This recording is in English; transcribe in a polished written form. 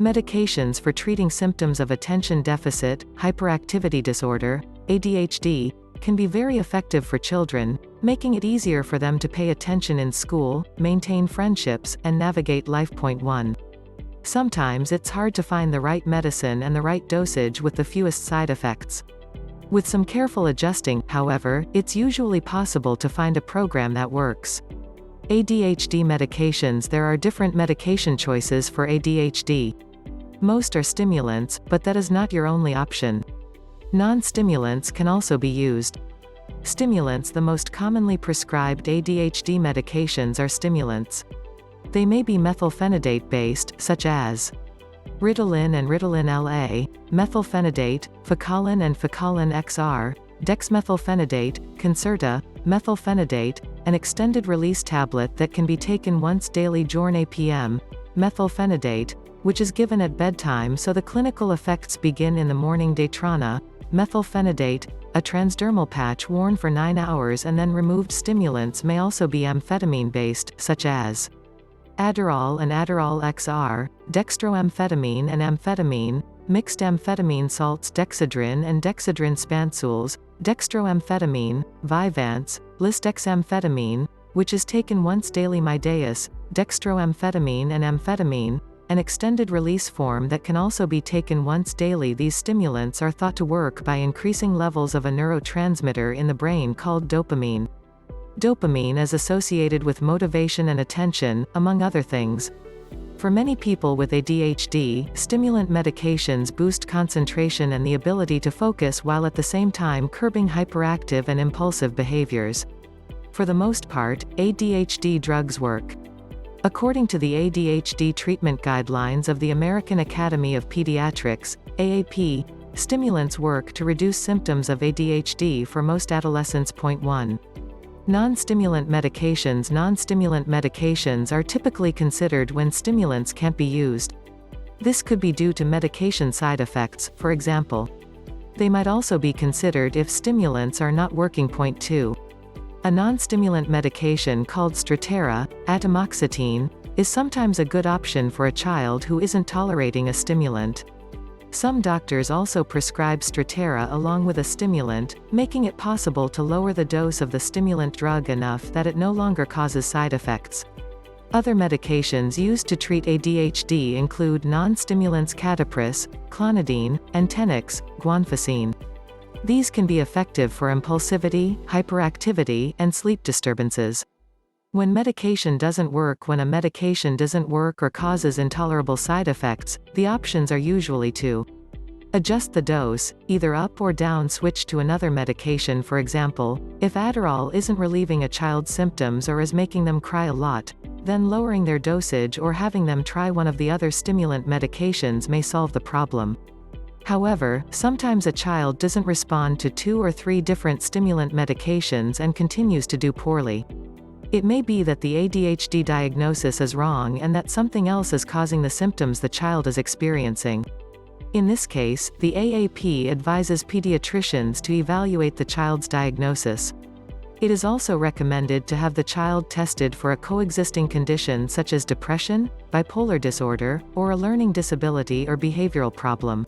Medications for treating symptoms of attention deficit, hyperactivity disorder, ADHD, can be very effective for children, making it easier for them to pay attention in school, maintain friendships, and navigate life. 1. Sometimes it's hard to find the right medicine and the right dosage with the fewest side effects. With some careful adjusting, however, it's usually possible to find a program that works. ADHD medications. There are different medication choices for ADHD. Most are stimulants, but that is not your only option. Non-stimulants can also be used. Stimulants. The most commonly prescribed ADHD medications are stimulants. They may be methylphenidate-based, such as Ritalin and Ritalin LA, methylphenidate, Ficalin and Ficalin XR, dexmethylphenidate, Concerta, methylphenidate, an extended-release tablet that can be taken once daily. Journey PM, methylphenidate, which is given at bedtime so the clinical effects begin in the morning. Daytrana, methylphenidate, a transdermal patch worn for 9 hours and then removed. Stimulants may also be amphetamine-based, such as Adderall and Adderall XR, dextroamphetamine and amphetamine, mixed amphetamine salts. Dexedrine and dexedrine spansules, dextroamphetamine, Vyvanse, lisdexamphetamine, which is taken once daily. Mydayis, dextroamphetamine and amphetamine, an extended-release form that can also be taken once daily. These stimulants are thought to work by increasing levels of a neurotransmitter in the brain called dopamine. Dopamine is associated with motivation and attention, among other things. For many people with ADHD, stimulant medications boost concentration and the ability to focus while at the same time curbing hyperactive and impulsive behaviors. For the most part, ADHD drugs work. According to the ADHD treatment guidelines of the American Academy of Pediatrics, AAP, stimulants work to reduce symptoms of ADHD for most adolescents. 1. Non-stimulant medications. Non-stimulant medications are typically considered when stimulants can't be used. This could be due to medication side effects, for example. They might also be considered if stimulants are not working. 2. A non-stimulant medication called Strattera, atomoxetine, is sometimes a good option for a child who isn't tolerating a stimulant. Some doctors also prescribe Strattera along with a stimulant, making it possible to lower the dose of the stimulant drug enough that it no longer causes side effects. Other medications used to treat ADHD include non-stimulants Catapris, Clonidine, and Tenix, guanfacine. These can be effective for impulsivity, hyperactivity, and sleep disturbances. When medication doesn't work. When a medication doesn't work or causes intolerable side effects, the options are usually to adjust the dose, either up or down. Switch to another medication. For example, if Adderall isn't relieving a child's symptoms or is making them cry a lot, then lowering their dosage or having them try one of the other stimulant medications may solve the problem. However, sometimes a child doesn't respond to 2 or 3 different stimulant medications and continues to do poorly. It may be that the ADHD diagnosis is wrong and that something else is causing the symptoms the child is experiencing. In this case, the AAP advises pediatricians to evaluate the child's diagnosis. It is also recommended to have the child tested for a coexisting condition such as depression, bipolar disorder, or a learning disability or behavioral problem.